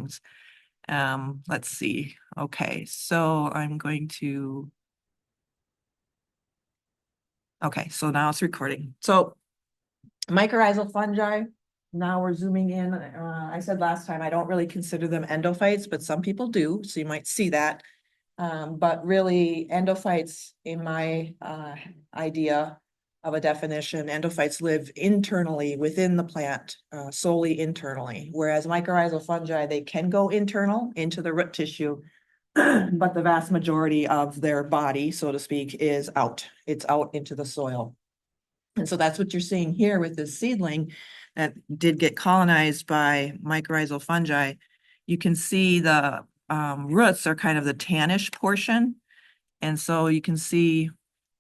things. Let's see. Okay, so I'm going to. Okay, so now it's recording. So mycorrhizal fungi, now we're zooming in. I said last time, I don't really consider them endophytes, but some people do, so you might see that. But really endophytes, in my idea of a definition, endophytes live internally within the plant, solely internally. Whereas mycorrhizal fungi, they can go internal into the root tissue, but the vast majority of their body, so to speak, is out. It's out into the soil. And so that's what you're seeing here with this seedling that did get colonized by mycorrhizal fungi. You can see the roots are kind of the tannish portion. And so you can see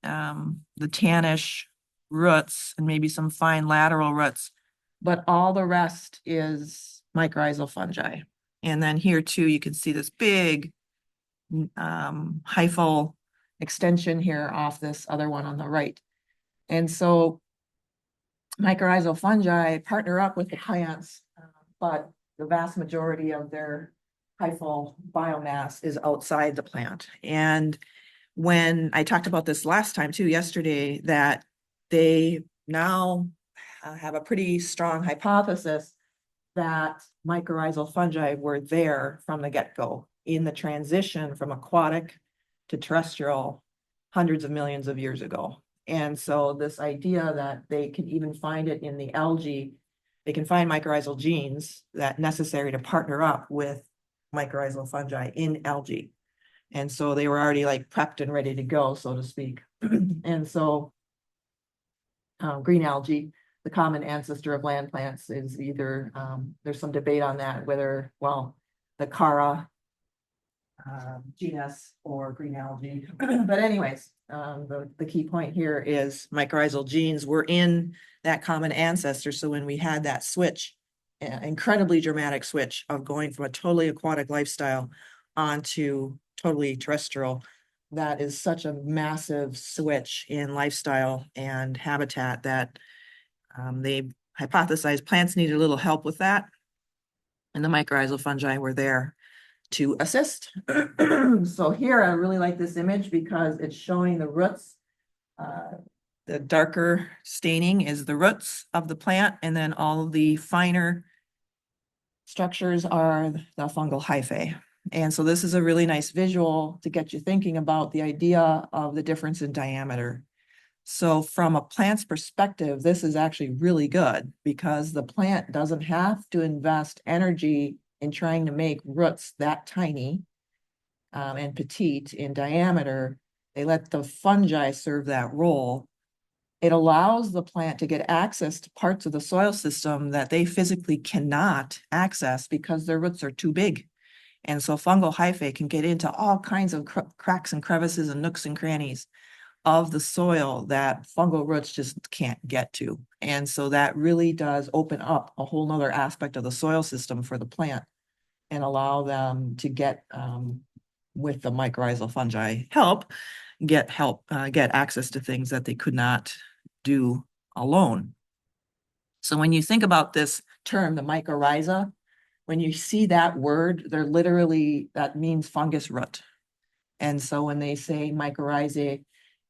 the tannish roots and maybe some fine lateral roots, but all the rest is mycorrhizal fungi. And then here too, you can see this big hyphal extension here off this other one on the right. And so mycorrhizal fungi partner up with the plants, but the vast majority of their hyphal biomass is outside the plant. And when I talked about this last time too, yesterday, that they now have a pretty strong hypothesis that mycorrhizal fungi were there from the get-go in the transition from aquatic to terrestrial hundreds of millions of years ago. And so this idea that they can even find it in the algae, they can find mycorrhizal genes that necessary to partner up with mycorrhizal fungi in algae. And so they were already like prepped and ready to go, so to speak. And so green algae, the common ancestor of land plants, is either, there's some debate on that, whether, well, the Chara genus or green algae. But anyways, the key point here is mycorrhizal genes were in that common ancestor. So when we had that switch, incredibly dramatic switch of going from a totally aquatic lifestyle onto totally terrestrial, that is such a massive switch in lifestyle and habitat that they hypothesized plants needed a little help with that. And the mycorrhizal fungi were there to assist. So here, I really like this image because it's showing the roots. The darker staining is the roots of the plant, and then all of the finer structures are the fungal hyphae. And so this is a really nice visual to get you thinking about the idea of the difference in diameter. So from a plant's perspective, this is actually really good because the plant doesn't have to invest energy in trying to make roots that tiny and petite in diameter. They let the fungi serve that role. It allows the plant to get access to parts of the soil system that they physically cannot access because their roots are too big. And so fungal hyphae can get into all kinds of cracks and crevices and nooks and crannies of the soil that fungal roots just can't get to. And so that really does open up a whole nother aspect of the soil system for the plant and allow them to get, with the mycorrhizal fungi get access to things that they could not do alone. So when you think about this term, the mycorrhiza, when you see that word, they're literally, that means fungus root. And so when they say mycorrhizae,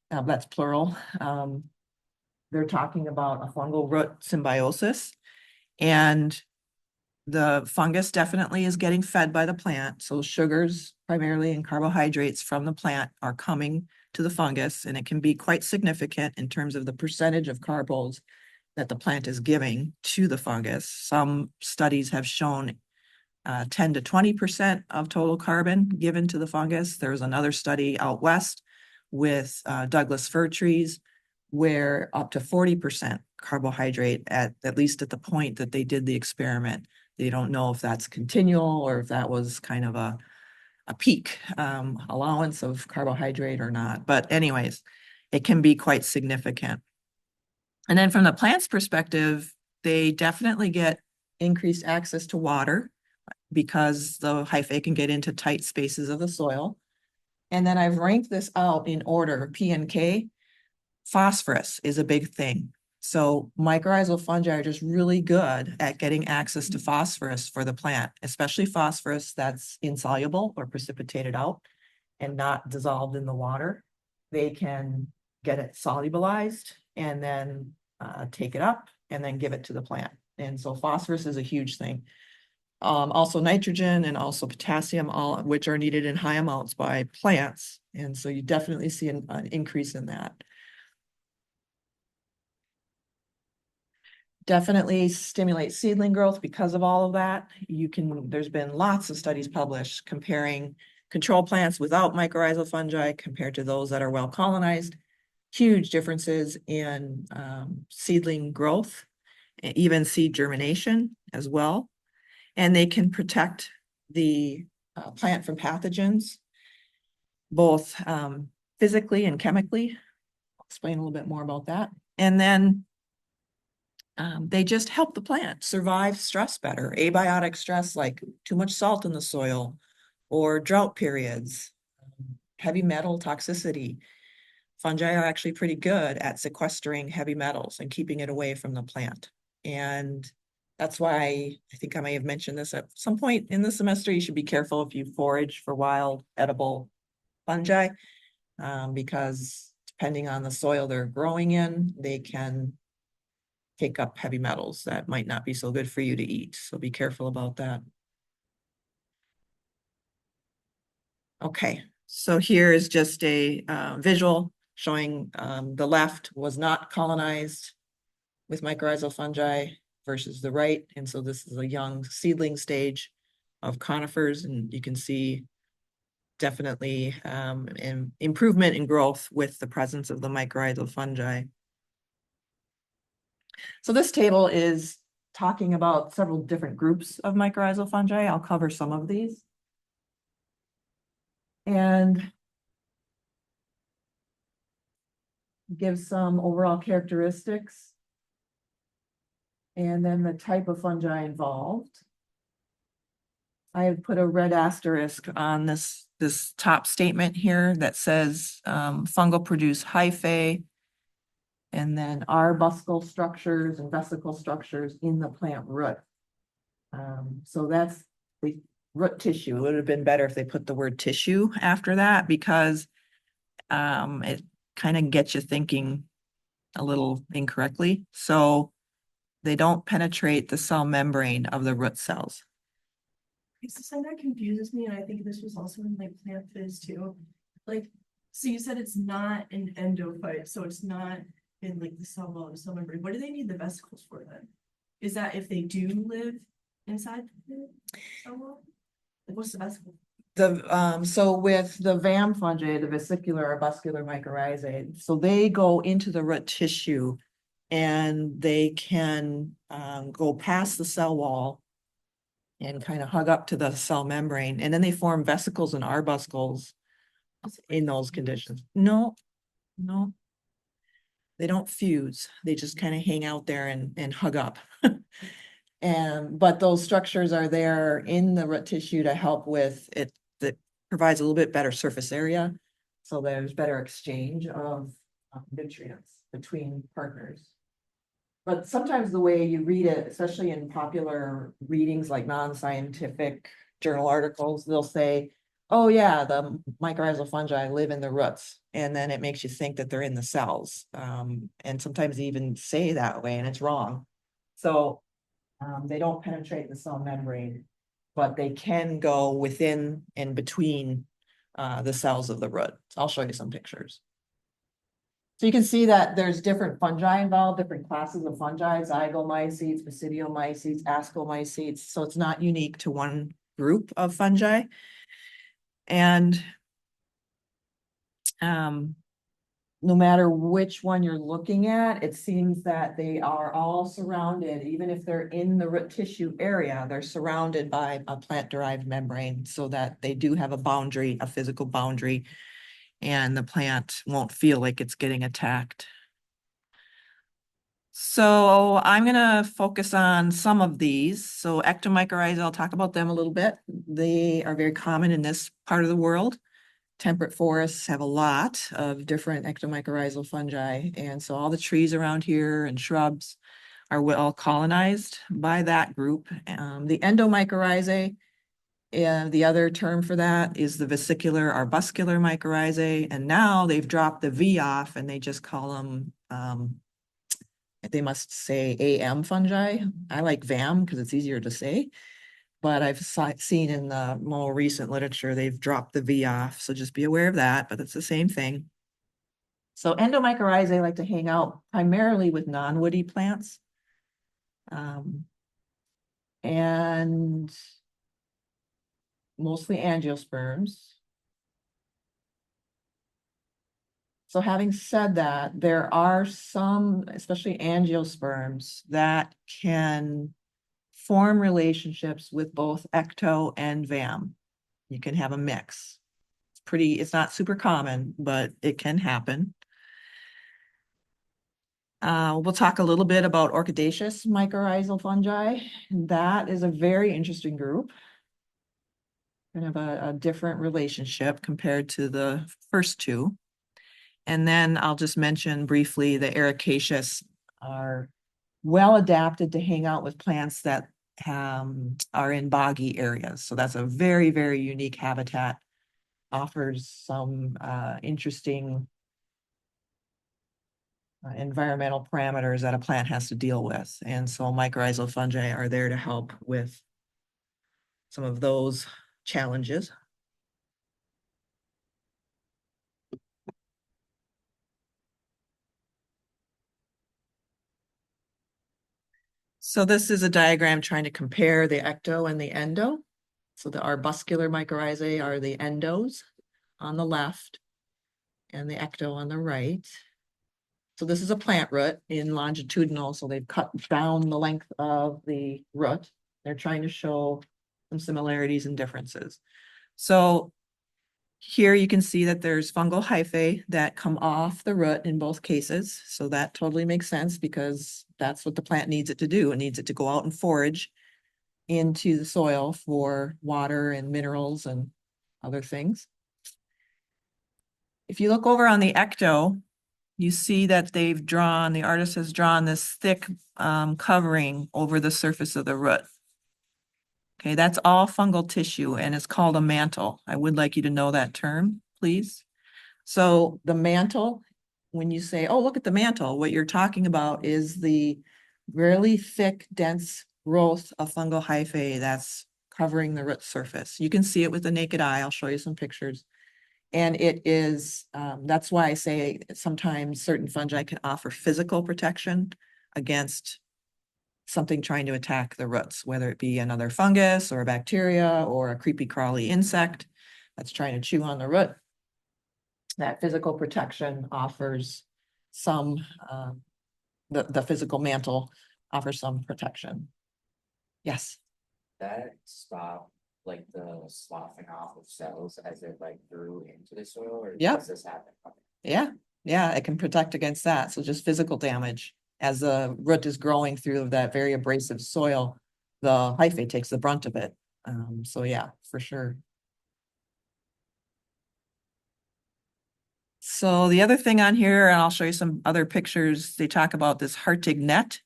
that's plural, they're talking about a fungal root symbiosis. And the fungus definitely is getting fed by the plant. So sugars primarily and carbohydrates from the plant are coming to the fungus, and it can be quite significant in terms of the percentage of carbos that the plant is giving to the fungus. Some studies have shown 10 to 20% of total carbon given to the fungus. There was another study out west with Douglas fir trees where up to 40% carbohydrate at least at the point that they did the experiment. They don't know if that's continual or if that was kind of a peak allowance of carbohydrate or not. But anyways, it can be quite significant. And then from the plant's perspective, they definitely get increased access to water because the hyphae can get into tight spaces of the soil. And then I've ranked this out in order, P and K. Phosphorus is a big thing. So mycorrhizal fungi are just really good at getting access to phosphorus for the plant, especially phosphorus that's insoluble or precipitated out and not dissolved in the water. They can get it solubilized and then take it up and then give it to the plant. And so phosphorus is a huge thing. Also nitrogen and also potassium, all which are needed in high amounts by plants. And so you definitely see an increase in that. Definitely stimulate seedling growth because of all of that. There's been lots of studies published comparing control plants without mycorrhizal fungi compared to those that are well colonized. Huge differences in seedling growth, even seed germination as well. And they can protect the plant from pathogens, both physically and chemically. I'll explain a little bit more about that. And then they just help the plant survive stress better, abiotic stress like too much salt in the soil or drought periods, heavy metal toxicity. Fungi are actually pretty good at sequestering heavy metals and keeping it away from the plant. And that's why I think I may have mentioned this at some point in the semester. You should be careful if you forage for wild edible fungi, because depending on the soil they're growing in, they can take up heavy metals that might not be so good for you to eat. So be careful about that. Okay, so here is just a visual showing the left was not colonized with mycorrhizal fungi versus the right. And so this is a young seedling stage of conifers, and you can see definitely an improvement in growth with the presence of the mycorrhizal fungi. So this table is talking about several different groups of mycorrhizal fungi. I'll cover some of these. And give some overall characteristics. And then the type of fungi involved. I have put a red asterisk on this top statement here that says fungal produce hyphae and then arbuscle structures and vesicle structures in the plant root. So that's the root tissue. It would have been better if they put the word tissue after that, because it kind of gets you thinking a little incorrectly. So they don't penetrate the cell membrane of the root cells. So something that confuses me, and I think this was also in like plant phys too. Like, so you said it's not an endophyte, so it's not in like the cell wall or cell membrane. What do they need the vesicles for then? Is that if they do live inside the cell wall? Like, what's the vesicle? So with the VAM fungi, the vesicular arbuscular mycorrhizae, so they go into the root tissue and they can go past the cell wall and kind of hug up to the cell membrane, and then they form vesicles and arbuscles in those conditions. No, no. They don't fuse. They just kind of hang out there and hug up. But those structures are there in the root tissue to help with it, that provides a little bit better surface area. So there's better exchange of nutrients between partners. But sometimes the way you read it, especially in popular readings like non-scientific journal articles, they'll say, oh yeah, the mycorrhizal fungi live in the roots. And then it makes you think that they're in the cells. And sometimes they even say that way and it's wrong. So they don't penetrate the cell membrane, but they can go within and between the cells of the root. So I'll show you some pictures. So you can see that there's different fungi involved, different classes of fungi, zygomycetes, basidiomycetes, ascomycetes. So it's not unique to one group of fungi. And no matter which one you're looking at, it seems that they are all surrounded, even if they're in the root tissue area, they're surrounded by a plant-derived membrane so that they do have a boundary, a physical boundary, and the plant won't feel like it's getting attacked. So I'm gonna focus on some of these. So ectomycorrhizae, I'll talk about them a little bit. They are very common in this part of the world. temperate forests have a lot of different ectomycorrhizal fungi. And so all the trees around here and shrubs are well colonized by that group. The endomycorrhizae, and the other term for that is the vesicular arbuscular mycorrhizae. And now they've dropped the V off and they just call them, they must say AM fungi. I like VAM because it's easier to say. But I've seen in the more recent literature, they've dropped the V off. So just be aware of that, but it's the same thing. So endomycorrhizae like to hang out primarily with non-woody plants. And mostly angiosperms. So having said that, there are some, especially angiosperms, that can form relationships with both ecto and VAM. You can have a mix. It's not super common, but it can happen. We'll talk a little bit about orchidaceous mycorrhizal fungi. That is a very interesting group. Kind of a different relationship compared to the first two. And then I'll just mention briefly the ericaceous are well adapted to hang out with plants that are in boggy areas. So that's a very, very unique habitat. Offers some interesting environmental parameters that a plant has to deal with. And so mycorrhizal fungi are there to help with some of those challenges. So this is a diagram trying to compare the ecto and the endo. So the arbuscular mycorrhizae are the endos on the left and the ecto on the right. So this is a plant root in longitudinal, so they've cut down the length of the root. They're trying to show some similarities and differences. So here you can see that there's fungal hyphae that come off the root in both cases. So that totally makes sense because that's what the plant needs it to do. It needs it to go out and forage into the soil for water and minerals and other things. If you look over on the ecto, you see that the artist has drawn this thick covering over the surface of the root. Okay, that's all fungal tissue and it's called a mantle. I would like you to know that term, please. So the mantle, when you say, oh, look at the mantle, what you're talking about is the really thick, dense growth of fungal hyphae that's covering the root surface. You can see it with the naked eye. I'll show you some pictures. And it is, that's why I say sometimes certain fungi can offer physical protection against something trying to attack the roots, whether it be another fungus or a bacteria or a creepy crawly insect that's trying to chew on the root. That physical protection offers some, the physical mantle offers some protection. Yes. That stop like the sloughing off of cells as it like grew into the soil, or Yep. does this happen? Yeah, it can protect against that. So just physical damage as the root is growing through that very abrasive soil, the hyphae takes the brunt of it. So yeah, for sure. So the other thing on here, and I'll show you some other pictures, they talk about this Hartig net.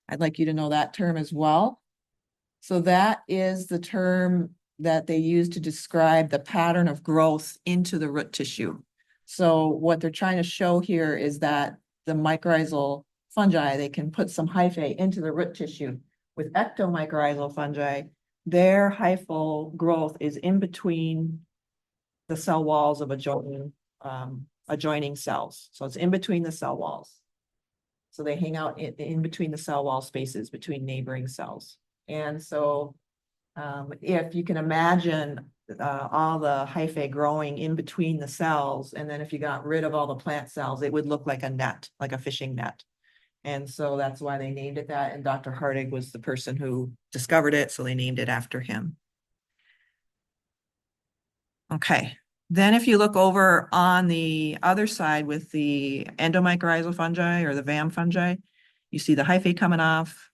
I'd like you to know that term as well. So that is the term that they use to describe the pattern of growth into the root tissue. So what they're trying to show here is that the mycorrhizal fungi, they can put some hyphae into the root tissue. With ectomycorrhizal fungi, their hyphal growth is in between the cell walls of adjoining cells. So it's in between the cell walls. So they hang out in between the cell wall spaces between neighboring cells. And so if you can imagine all the hyphae growing in between the cells, and then if you got rid of all the plant cells, it would look like a net, like a fishing net. And so that's why they named it that. And Dr. Hartig was the person who discovered it, so they named it after him. Okay. Then if you look over on the other side with the endomycorrhizal fungi or the VAM fungi, you see the hyphae coming off,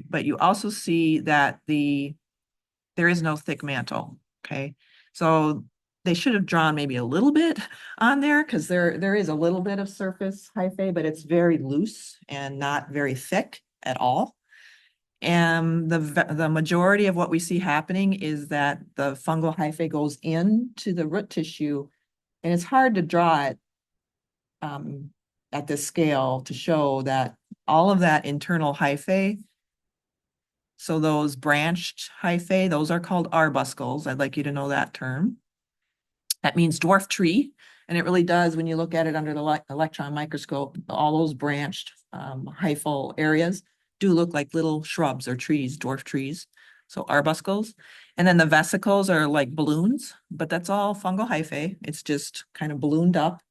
but you also see that there is no thick mantle, okay? So they should have drawn maybe a little bit on there because there is a little bit of surface hyphae, but it's very loose and not very thick at all. And the majority of what we see happening is that the fungal hyphae goes into the root tissue, and it's hard to draw it at this scale to show that all of that internal hyphae, so those branched hyphae, those are called arbuscles. I'd like you to know that term. That means dwarf tree, and it really does when you look at it under the electron microscope. All those branched hyphal areas do look like little shrubs or trees, dwarf trees. So arbuscles. And then the vesicles are like balloons, but that's all fungal hyphae. It's just kind of ballooned up.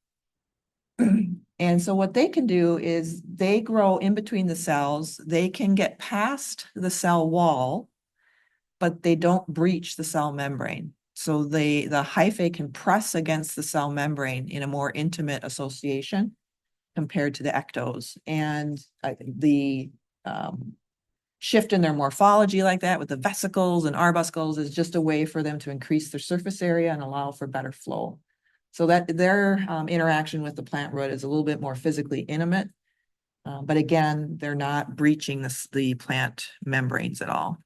And so what they can do is they grow in between the cells. They can get past the cell wall, but they don't breach the cell membrane. So the hyphae can press against the cell membrane in a more intimate association compared to the ectos. And the shift in their morphology like that with the vesicles and arbuscles is just a way for them to increase their surface area and allow for better flow. So that their interaction with the plant root is a little bit more physically intimate. But again, they're not breaching the plant membranes at all.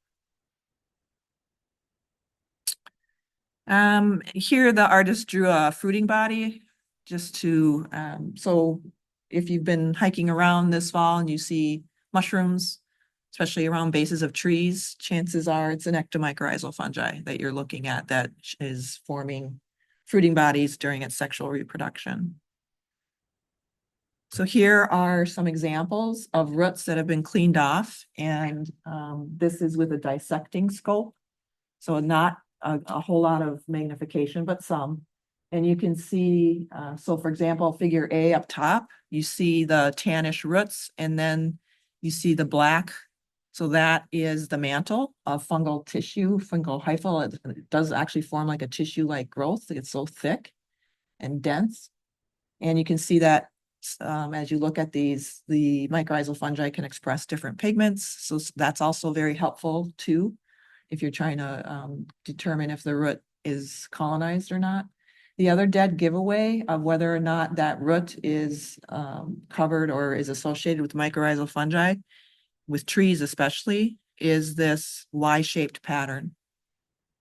Here the artist drew a fruiting body just to, so if you've been hiking around this fall and you see mushrooms, especially around bases of trees, chances are it's an ectomycorrhizal fungi that you're looking at that is forming fruiting bodies during its sexual reproduction. So here are some examples of roots that have been cleaned off, and this is with a dissecting scope. So not a whole lot of magnification, but some. And you can see, so for example, figure A up top, you see the tannish roots, and then you see the black. So that is the mantle of fungal tissue, fungal hyphal. It does actually form like a tissue-like growth. It's so thick and dense. And you can see that as you look at these, the mycorrhizal fungi can express different pigments. So that's also very helpful too, if you're trying to determine if the root is colonized or not. The other dead giveaway of whether or not that root is covered or is associated with mycorrhizal fungi, with trees especially, is this Y-shaped pattern.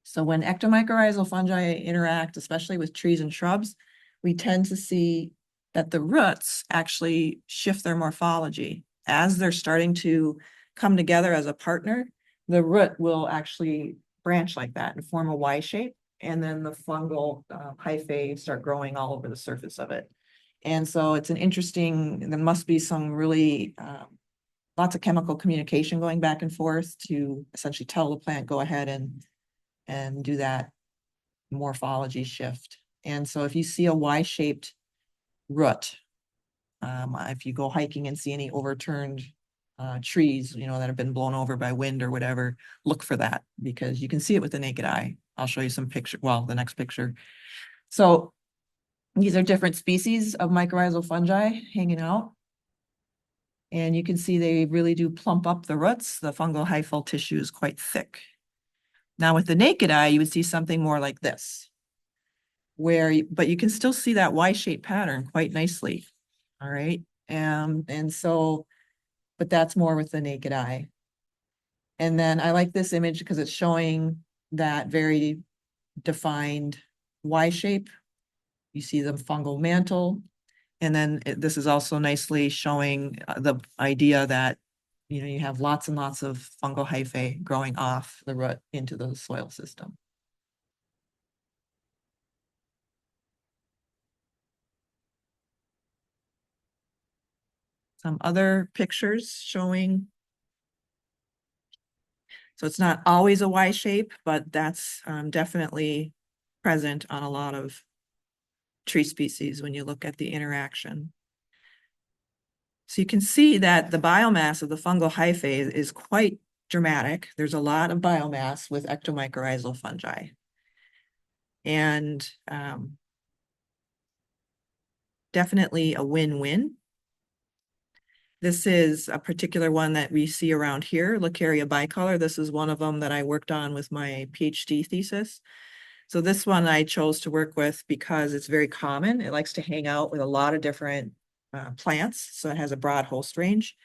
So when ectomycorrhizal fungi interact, especially with trees and shrubs, we tend to see that the roots actually shift their morphology. As they're starting to come together as a partner, the root will actually branch like that and form a Y shape, and then the fungal hyphae start growing all over the surface of it. And so it's an interesting, there must be some really lots of chemical communication going back and forth to essentially tell the plant, go ahead and do that morphology shift. And so if you see a Y-shaped root, if you go hiking and see any overturned trees, you know, that have been blown over by wind or whatever, look for that because you can see it with the naked eye. I'll show you some picture, well, the next picture. So these are different species of mycorrhizal fungi hanging out. And you can see they really do plump up the roots. The fungal hyphal tissue is quite thick. Now with the naked eye, you would see something more like this, but you can still see that Y-shaped pattern quite nicely. All right. And so, but that's more with the naked eye. And then I like this image because it's showing that very defined Y shape. You see the fungal mantle. And then this is also nicely showing the idea that, you know, you have lots and lots of fungal hyphae growing off the root into the soil system. Some other pictures showing. So it's not always a Y shape, but that's definitely present on a lot of tree species when you look at the interaction. So you can see that the biomass of the fungal hyphae is quite dramatic. There's a lot of biomass with ectomycorrhizal fungi. And definitely a win-win. This is a particular one that we see around here, Leucaria bicolor. This is one of them that I worked on with my PhD thesis. So this one I chose to work with because it's very common. It likes to hang out with a lot of different plants, so it has a broad host range.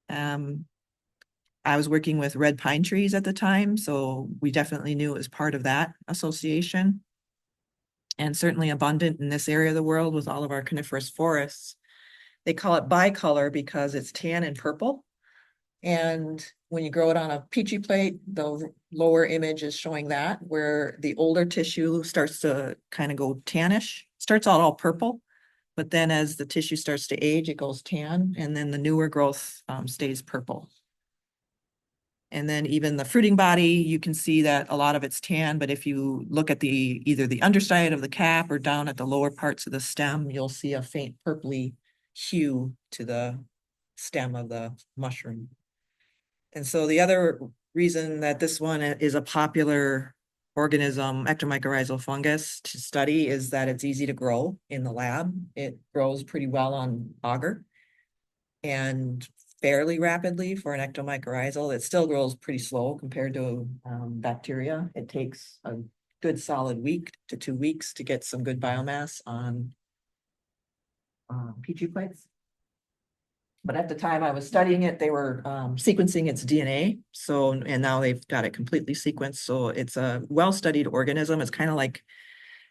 I was working with red pine trees at the time, so we definitely knew it was part of that association. And certainly abundant in this area of the world with all of our coniferous forests. They call it bicolor because it's tan and purple. And when you grow it on a Petri plate, the lower image is showing that, where the older tissue starts to kind of go tannish, starts out all purple. But then as the tissue starts to age, it goes tan, and then the newer growth stays purple. And then even the fruiting body, you can see that a lot of it's tan, but if you look at the either the underside of the cap or down at the lower parts of the stem, you'll see a faint purpley hue to the stem of the mushroom. And so the other reason that this one is a popular organism, ectomycorrhizal fungus, to study is that it's easy to grow in the lab. It grows pretty well on agar and fairly rapidly for an ectomycorrhizal. It still grows pretty slow compared to bacteria. It takes a good solid week to 2 weeks to get some good biomass on Petri plates. But at the time I was studying it, they were sequencing its DNA. So, and now they've got it completely sequenced. So it's a well-studied organism. It's kind of like,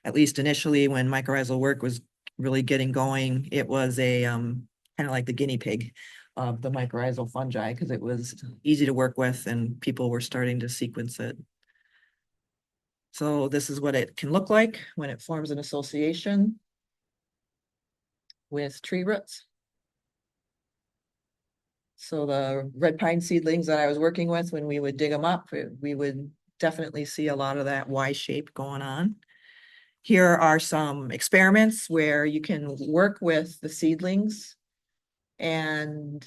at least initially when mycorrhizal work was really getting going, it was a kind of like the guinea pig of the mycorrhizal fungi because it was easy to work with and people were starting to sequence it. So this is what it can look like when it forms an association with tree roots. So the red pine seedlings that I was working with, when we would dig them up, we would definitely see a lot of that Y shape going on. Here are some experiments where you can work with the seedlings and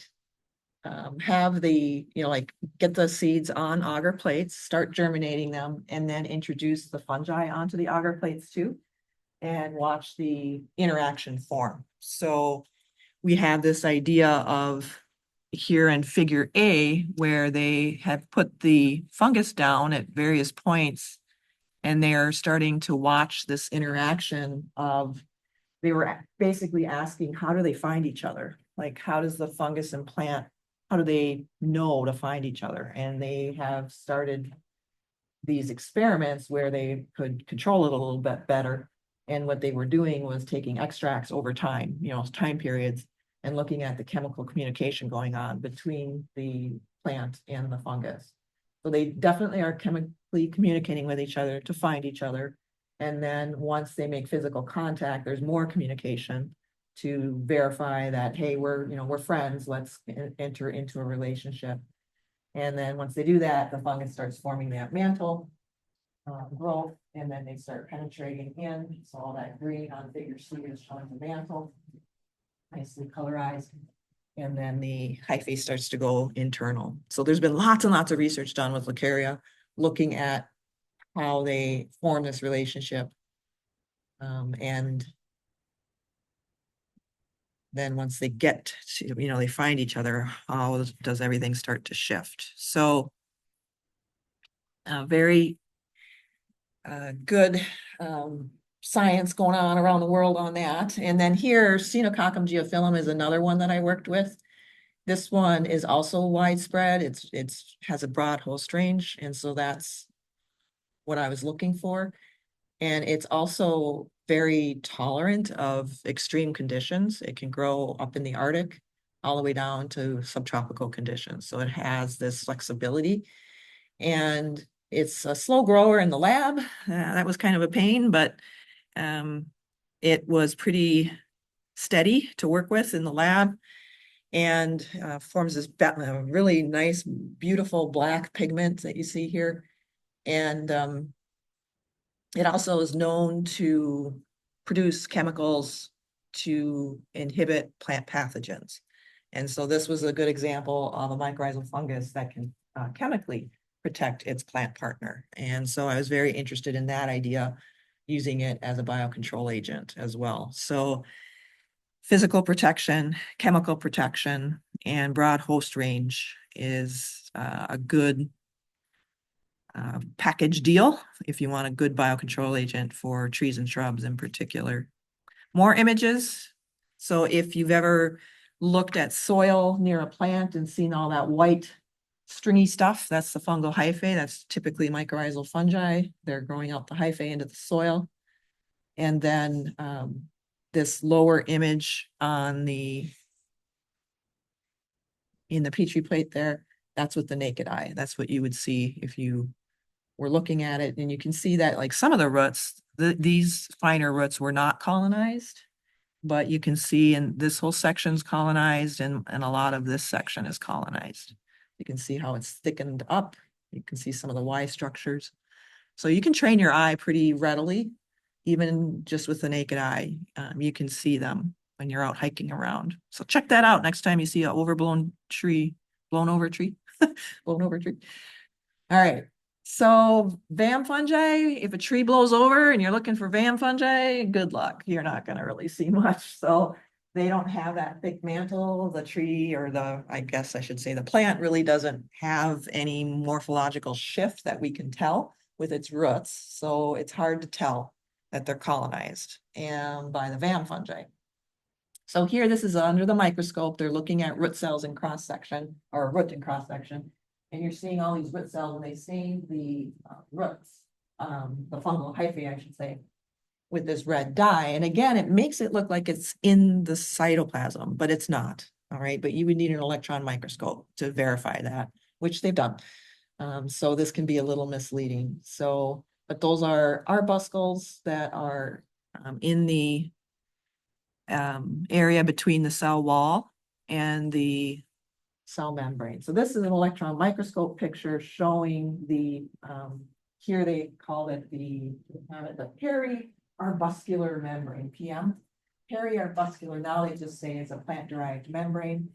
have the, like get the seeds on agar plates, start germinating them, and then introduce the fungi onto the agar plates too, and watch the interaction form. So we have this idea of here in figure A, where they have put the fungus down at various points, and they're starting to watch this interaction of, they were basically asking, how do they find each other? Like, how does the fungus and plant, how do they know to find each other? And they have started these experiments where they could control it a little bit better. And what they were doing was taking extracts over time, time periods, and looking at the chemical communication going on between the plant and the fungus. So they definitely are chemically communicating with each other to find each other. And then once they make physical contact, there's more communication to verify that, hey, we're friends, let's enter into a relationship. And then once they do that, the fungus starts forming that mantle growth, and then they start penetrating in. So all that green on figure C is showing the mantle, nicely colorized. And then the hyphae starts to go internal. So there's been lots and lots of research done with Leucaria, looking at how they form this relationship. And then once they get to, they find each other, how does everything start to shift? So very good science going on around the world on that. And then here, Cenococcum geophyllum is another one that I worked with. This one is also widespread. It's has a broad host range. And so that's what I was looking for. And it's also very tolerant of extreme conditions. It can grow up in the Arctic all the way down to subtropical conditions. So it has this flexibility. And it's a slow grower in the lab. That was kind of a pain, but it was pretty steady to work with in the lab, and forms this really nice, beautiful black pigment that you see here. And it also is known to produce chemicals to inhibit plant pathogens. And so this was a good example of a mycorrhizal fungus that can chemically protect its plant partner. And so I was very interested in that idea, using it as a biocontrol agent as well. So physical protection, chemical protection, and broad host range is a good package deal if you want a good biocontrol agent for trees and shrubs in particular. More images. So if you've ever looked at soil near a plant and seen all that white stringy stuff, that's the fungal hyphae. That's typically mycorrhizal fungi. They're growing out the hyphae into the soil. And then this lower image on in the Petri plate there, that's with the naked eye. That's what you would see if you were looking at it. And you can see that like some of the roots, these finer roots were not colonized, but you can see in this whole section's colonized and a lot of this section is colonized. You can see how it's thickened up. You can see some of the Y structures. So you can train your eye pretty readily, even just with the naked eye. You can see them when you're out hiking around. So check that out next time you see an overblown tree, blown over tree. Blown over tree. All right. So VAM fungi, if a tree blows over and you're looking for VAM fungi, good luck. You're not going to really see much. So they don't have that thick mantle. The tree or I guess I should say the plant really doesn't have any morphological shift that we can tell with its roots. So it's hard to tell that they're colonized and by the VAM fungi. So here, this is under the microscope. They're looking at root cells in cross section or root in cross section. And you're seeing all these root cells and they stain the roots, the fungal hyphae, I should say, with this red dye. And again, it makes it look like it's in the cytoplasm, but it's not. All right, but you would need an electron microscope to verify that, which they've done. So this can be a little misleading. So, but those are arbuscles that are in the area between the cell wall and the cell membrane. So this is an electron microscope picture showing the, here they call it the periarbuscular membrane, PM. Periarbuscular, now they just say it's a plant-derived membrane.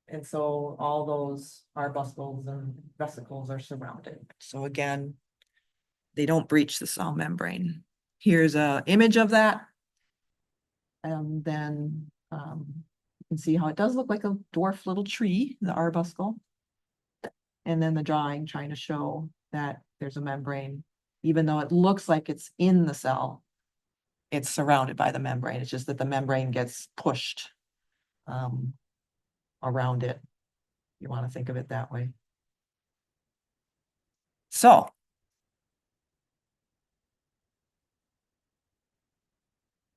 And so all those arbuscles and vesicles are surrounded. So again, they don't breach the cell membrane. Here's an image of that. And then you can see how it does look like a dwarf little tree, the arbuscle. And then the drawing trying to show that there's a membrane, even though it looks like it's in the cell, it's surrounded by the membrane. It's just that the membrane gets pushed around it. You want to think of it that way. So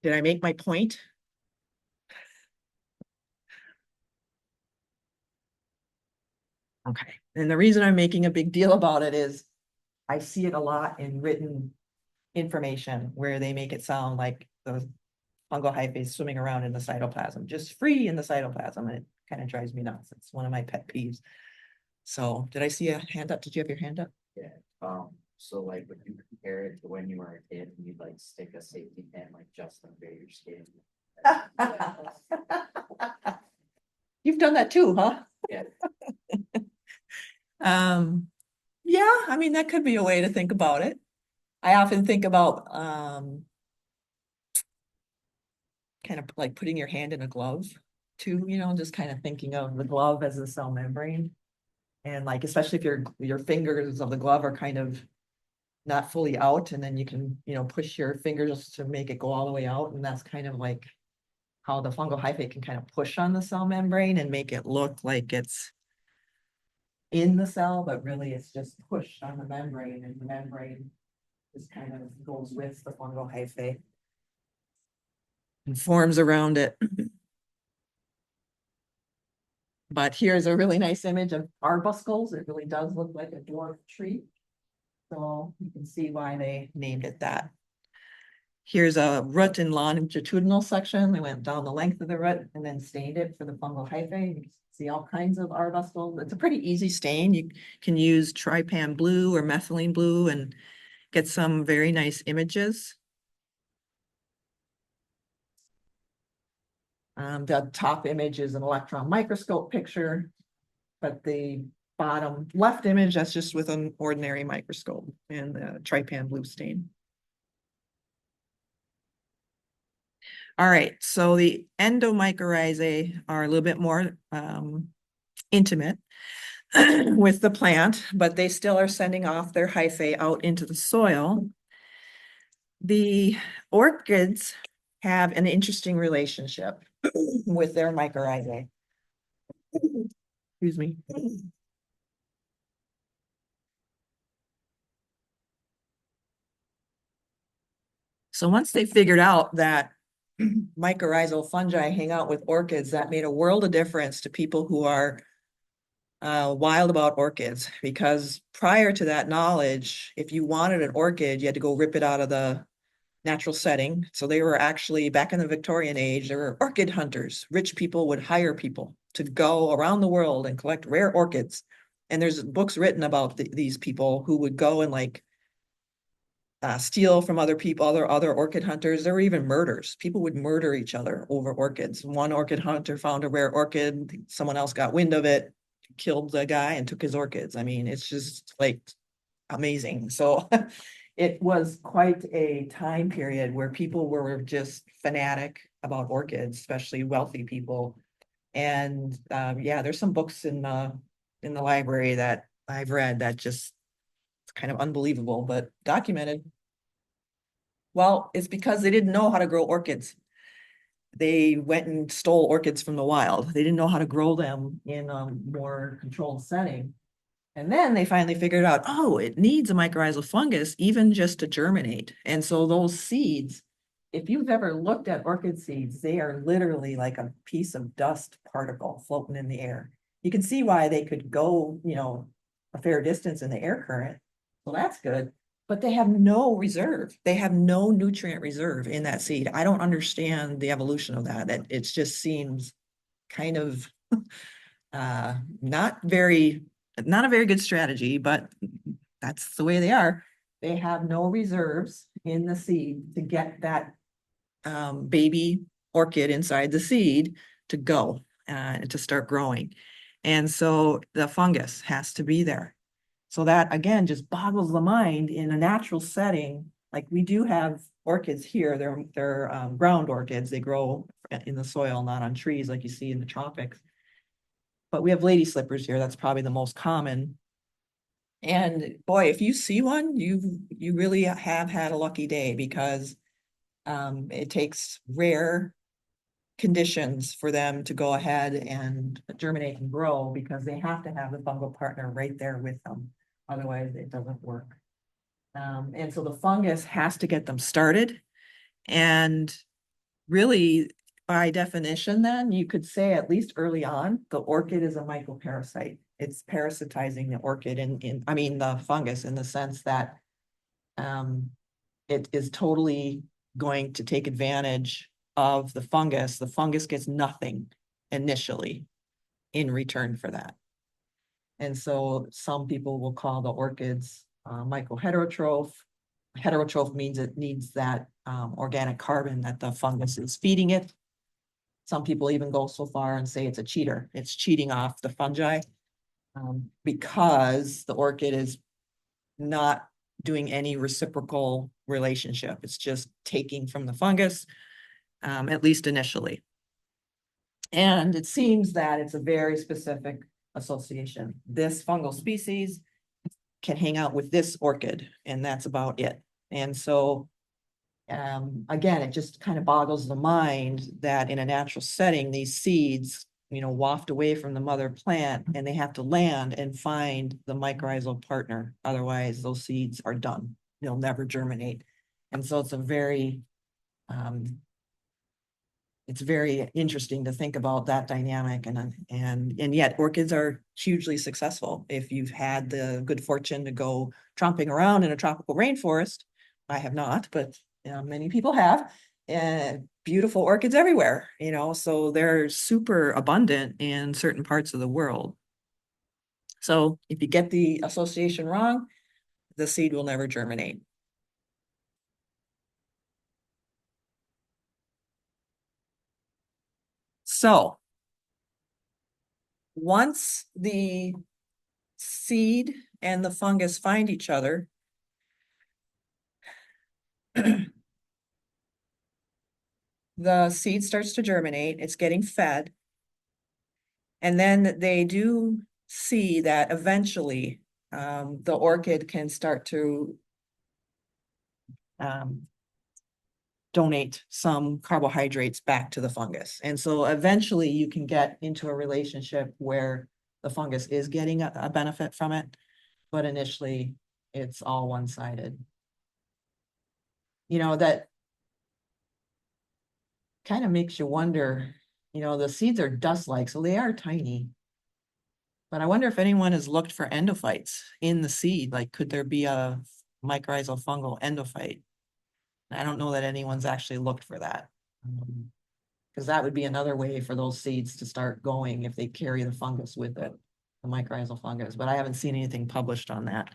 did I make my point? Okay, and the reason I'm making a big deal about it is I see it a lot in written information where they make it sound like the fungal hyphae is swimming around in the cytoplasm, just free in the cytoplasm, and it kind of drives me nuts. It's one of my pet peeves. So did I see a hand up? Did you have your hand up? Yeah, so like when you compare it to when you were a kid, and you'd like stick a safety pin like just under your skin. You've done that too, huh? Yeah. Yeah, I mean, that could be a way to think about it. I often think about kind of like putting your hand in a glove too, you know, just kind of thinking of the glove as a cell membrane. And like, especially if your fingers of the glove are kind of not fully out, and then you can, you know, push your fingers to make it go all the way out. And that's kind of like how the fungal hyphae can kind of push on the cell membrane and make it look like it's in the cell, but really it's just pushed on the membrane, and the membrane just kind of goes with the fungal hyphae and forms around it. But here's a really nice image of arbuscles. It really does look like a dwarf tree. So you can see why they named it that. Here's a root and longitudinal section. We went down the length of the root and then stained it for the fungal hyphae. You can see all kinds of arbuscles. It's a pretty easy stain. You can use trypan blue or methylene blue and get some very nice images. The top image is an electron microscope picture, but the bottom left image, that's just with an ordinary microscope and the trypan blue stain. All right, so the endomycorrhizae are a little bit more intimate. with the plant, but they still are sending off their hyphae out into the soil. The orchids have an interesting relationship with their mycorrhizae. Excuse me. So once they figured out that mycorrhizal fungi hang out with orchids, that made a world of difference to people who are wild about orchids, because prior to that knowledge, if you wanted an orchid, you had to go rip it out of the natural setting. So they were actually, back in the Victorian age, there were orchid hunters. Rich people would hire people to go around the world and collect rare orchids. And there's books written about these people who would go and like steal from other people, other orchid hunters. There were even murders. People would murder each other over orchids. One orchid hunter found a rare orchid, someone else got wind of it, killed the guy and took his orchids. I mean, it's just like amazing. So it was quite a time period where people were just fanatic about orchids, especially wealthy people. And yeah, there's some books in the library that I've read that just, it's kind of unbelievable, but documented. Well, it's because they didn't know how to grow orchids. They went and stole orchids from the wild. They didn't know how to grow them in a more controlled setting. And then they finally figured out, oh, it needs a mycorrhizal fungus even just to germinate. And so those seeds, if you've ever looked at orchid seeds, they are literally like a piece of dust particle floating in the air. You can see why they could go, a fair distance in the air current. So that's good. But they have no reserve. They have no nutrient reserve in that seed. I don't understand the evolution of that. It just seems kind of not a very good strategy, but that's the way they are. They have no reserves in the seed to get that baby orchid inside the seed to go to start growing. And so the fungus has to be there. So that again just boggles the mind in a natural setting. Like we do have orchids here, they're ground orchids. They grow in the soil, not on trees like you see in the tropics. But we have lady slippers here. That's probably the most common. And boy, if you see one, you really have had a lucky day, because it takes rare conditions for them to go ahead and germinate and grow, because they have to have the fungal partner right there with them. Otherwise, it doesn't work. And so the fungus has to get them started. And really, by definition, then you could say, at least early on, the orchid is a mycoparasite. It's parasitizing the orchid I mean, the fungus, in the sense that it is totally going to take advantage of the fungus. The fungus gets nothing initially in return for that. And so some people will call the orchids mycoheterotroph. Heterotroph means it needs that organic carbon that the fungus is feeding it. Some people even go so far and say it's a cheater. It's cheating off the fungi because the orchid is not doing any reciprocal relationship. It's just taking from the fungus, at least initially. And it seems that it's a very specific association. This fungal species can hang out with this orchid, and that's about it. And so, again, it just kind of boggles the mind that in a natural setting, these seeds, waft away from the mother plant, and they have to land and find the mycorrhizal partner. Otherwise, those seeds are done. They'll never germinate. And so it's very interesting to think about that dynamic, and yet orchids are hugely successful. If you've had the good fortune to go tromping around in a tropical rainforest, I have not, but many people have, and beautiful orchids everywhere, so they're super abundant in certain parts of the world. So if you get the association wrong, the seed will never germinate. So once the seed and the fungus find each other, the seed starts to germinate, it's getting fed. And then they do see that eventually, the orchid can start to um, donate some carbohydrates back to the fungus. And so eventually you can get into a relationship where the fungus is getting a benefit from it, but initially it's all one-sided. You know, that kind of makes you wonder, you know, the seeds are dust-like, so they are tiny. But I wonder if anyone has looked for endophytes in the seed, like could there be a mycorrhizal fungal endophyte? I don't know that anyone's actually looked for that. Because that would be another way for those seeds to start going if they carry the fungus with it, the mycorrhizal fungus, but I haven't seen anything published on that.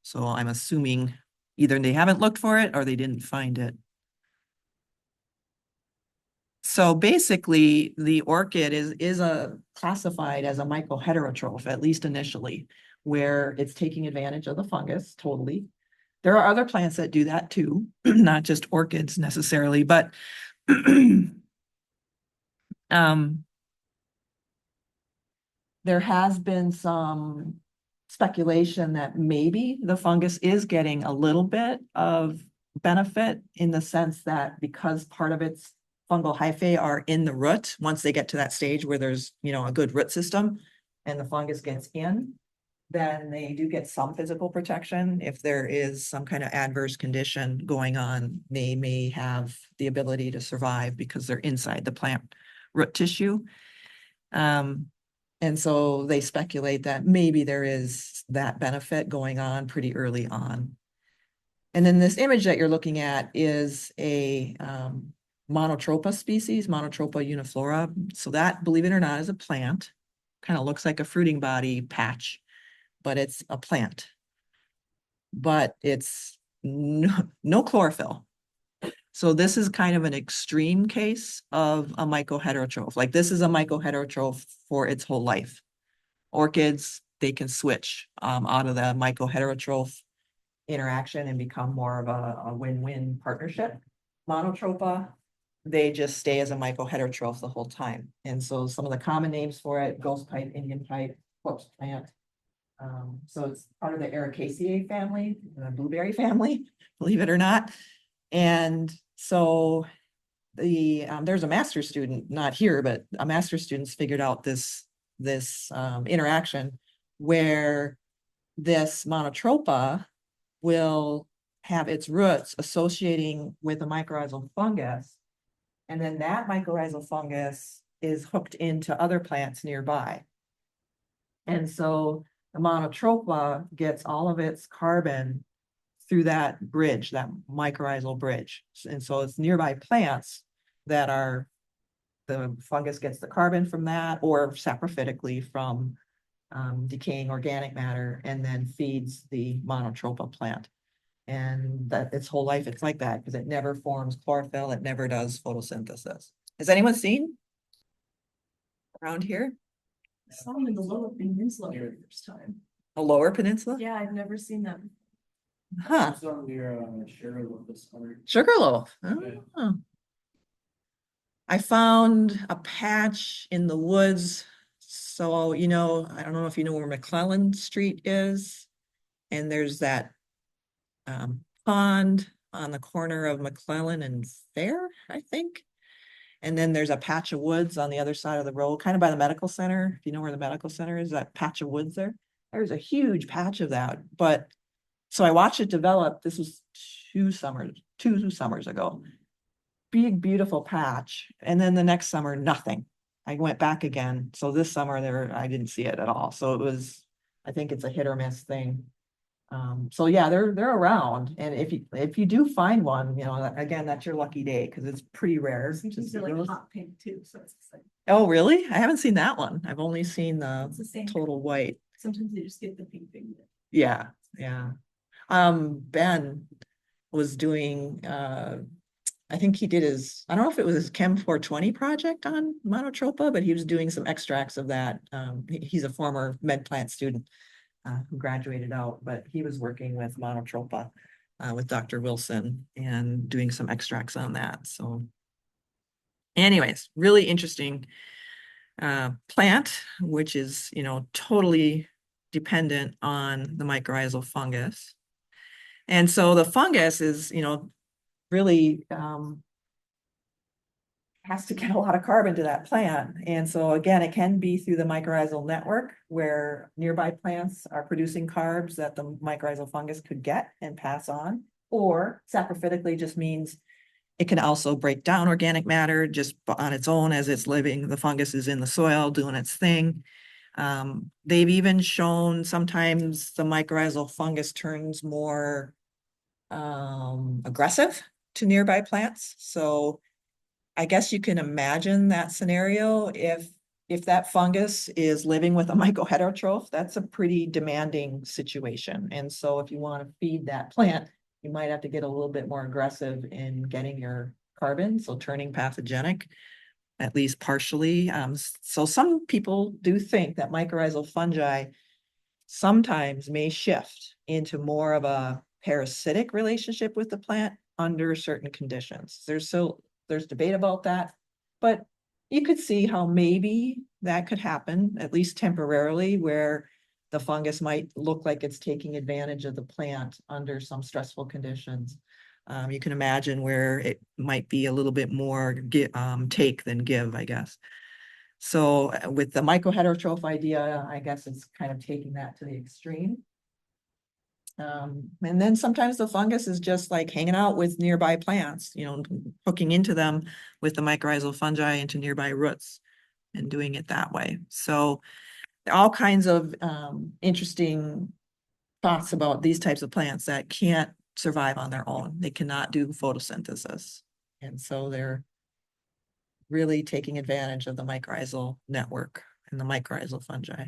So I'm assuming either they haven't looked for it or they didn't find it. So basically, the orchid is classified as a mycoheterotroph, at least initially, where it's taking advantage of the fungus totally. There are other plants that do that too, not just orchids necessarily, but there has been some speculation that maybe the fungus is getting a little bit of benefit in the sense that because part of its fungal hyphae are in the root, once they get to that stage where there's, you know, a good root system and the fungus gets in, then they do get some physical protection. If there is some kind of adverse condition going on, they may have the ability to survive because they're inside the plant root tissue. And so they speculate that maybe there is that benefit going on pretty early on. And then this image that you're looking at is a Monotropa species, Monotropa uniflora. So that, believe it or not, is a plant. Kind of looks like a fruiting body patch, but it's a plant. But it's no chlorophyll. So this is kind of an extreme case of a mycoheterotroph. Like this is a mycoheterotroph for its whole life. Orchids, they can switch out of the mycoheterotroph interaction and become more of a win-win partnership. Monotropa, they just stay as a mycoheterotroph the whole time. And so some of the common names for it, ghost pipe, Indian pipe, corpse plant. So it's part of the Ericaceae family, the blueberry family, believe it or not. And so there's a master's student, not here, but a master's student's figured out this interaction where this Monotropa will have its roots associating with a mycorrhizal fungus. And then that mycorrhizal fungus is hooked into other plants nearby. And so the Monotropa gets all of its carbon through that bridge, that mycorrhizal bridge. And so it's nearby plants that are, the fungus gets the carbon from that or saprophytically from decaying organic matter and then feeds the Monotropa plant. And that its whole life, it's like that because it never forms chlorophyll. It never does photosynthesis. Has anyone seen around here I saw them in the Lower Peninsula for the first time. a lower peninsula? Yeah, I've never seen them. Huh, It's on your Sugarloaf this summer. Sugarloaf. Okay. Oh. I found a patch in the woods. So, you know, I don't know if you know where McClellan Street is. And there's that pond on the corner of McClellan and Fair, I think. And then there's a patch of woods on the other side of the road, kind of by the medical center. If you know where the medical center is, that patch of woods there. There's a huge patch of that. But so I watched it develop. This was two summers ago. Big, beautiful patch. And then the next summer, nothing. I went back again. So this summer I didn't see it at all. So it was, I think it's a hit or miss thing. So yeah, they're around. And if you do find one, you know, again, that's your lucky day because it's pretty rare. to These see are like those. hot pink too, so it's exciting. Oh, really? I haven't seen that one. I've only seen It's the the same. total white. Sometimes they just get the pink thing. Yeah, yeah. Ben was doing, I think he did I don't know if it was his Chem 420 project on Monotropa, but he was doing some extracts of that. He's a former med plant student who graduated out, but he was working with Monotropa with Dr. Wilson and doing some extracts on that. So anyways, really interesting. plant, which is, totally dependent on the mycorrhizal fungus. And so the fungus is, really has to get a lot of carbon to that plant. And so again, it can be through the mycorrhizal network where nearby plants are producing carbs that the mycorrhizal fungus could get and pass on. Or saprophytically just means it can also break down organic matter just on its own as it's living. The fungus is in the soil doing its thing. They've even shown sometimes the mycorrhizal fungus turns more aggressive to nearby plants. So I guess you can imagine that scenario if that fungus is living with a mycoheterotroph, that's a pretty demanding situation. And so if you want to feed that plant, you might have to get a little bit more aggressive in getting your carbon, so turning pathogenic, at least partially. So some people do think that mycorrhizal fungi sometimes may shift into more of a parasitic relationship with the plant under certain conditions. There's debate about that, but you could see how maybe that could happen, at least temporarily, where the fungus might look like it's taking advantage of the plant under some stressful conditions. You can imagine where it might be a little bit more take than give, I guess. So with the mycoheterotroph idea, I guess it's kind of taking that to the extreme. And then sometimes the fungus is just like hanging out with nearby plants, hooking into them with the mycorrhizal fungi into nearby roots and doing it that way. So all kinds of interesting thoughts about these types of plants that can't survive on their own. They cannot do photosynthesis. And so they're really taking advantage of the mycorrhizal network and the mycorrhizal fungi.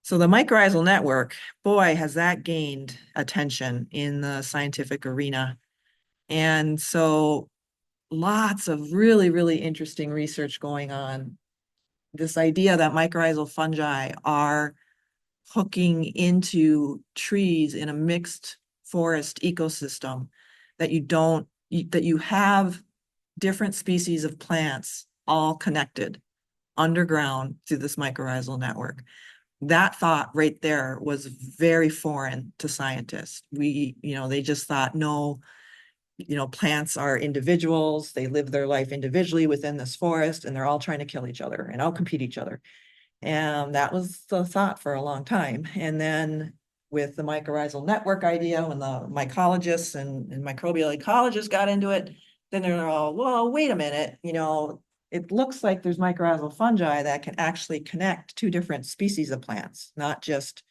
So the mycorrhizal network, boy, has that gained attention in the scientific arena. And so lots of really, really interesting research going on. This idea that mycorrhizal fungi are hooking into trees in a mixed forest ecosystem, that you have different species of plants all connected underground through this mycorrhizal network. That thought right there was very foreign to scientists. They just thought, no, plants are individuals. They live their life individually within this forest, and they're all trying to kill each other and outcompete each other. And that was the thought for a long time. And then with the mycorrhizal network idea, when the mycologists and microbial ecologists got into it, then they're all, well, wait a minute, it looks like there's mycorrhizal fungi that can actually connect two different species of plants, not just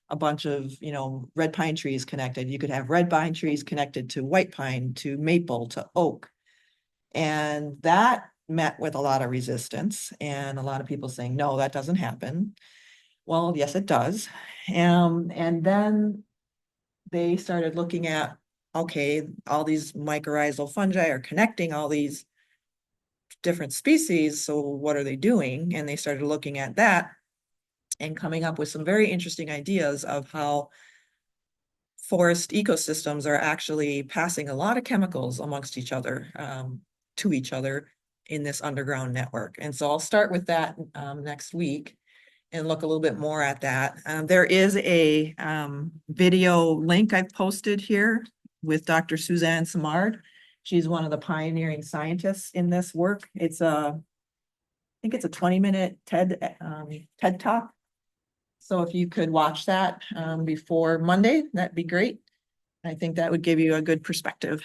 a bunch of, red pine trees connected. You could have red pine trees connected to white pine, to maple, to oak. And that met with a lot of resistance and a lot of people saying, no, that doesn't happen. Well, yes, it does. And then they started looking at, okay, all these mycorrhizal fungi are connecting all these different species, so what are they doing? And they started looking at that and coming up with some very interesting ideas of how forest ecosystems are actually passing a lot of chemicals amongst each other, to each other in this underground network. And so I'll start with that next week and look a little bit more at that. There is a video link I've posted here with Dr. Suzanne Simard. She's one of the pioneering scientists in this work. I think it's a 20-minute TED Talk. So if you could watch that before Monday, that'd be great. I think that would give you a good perspective.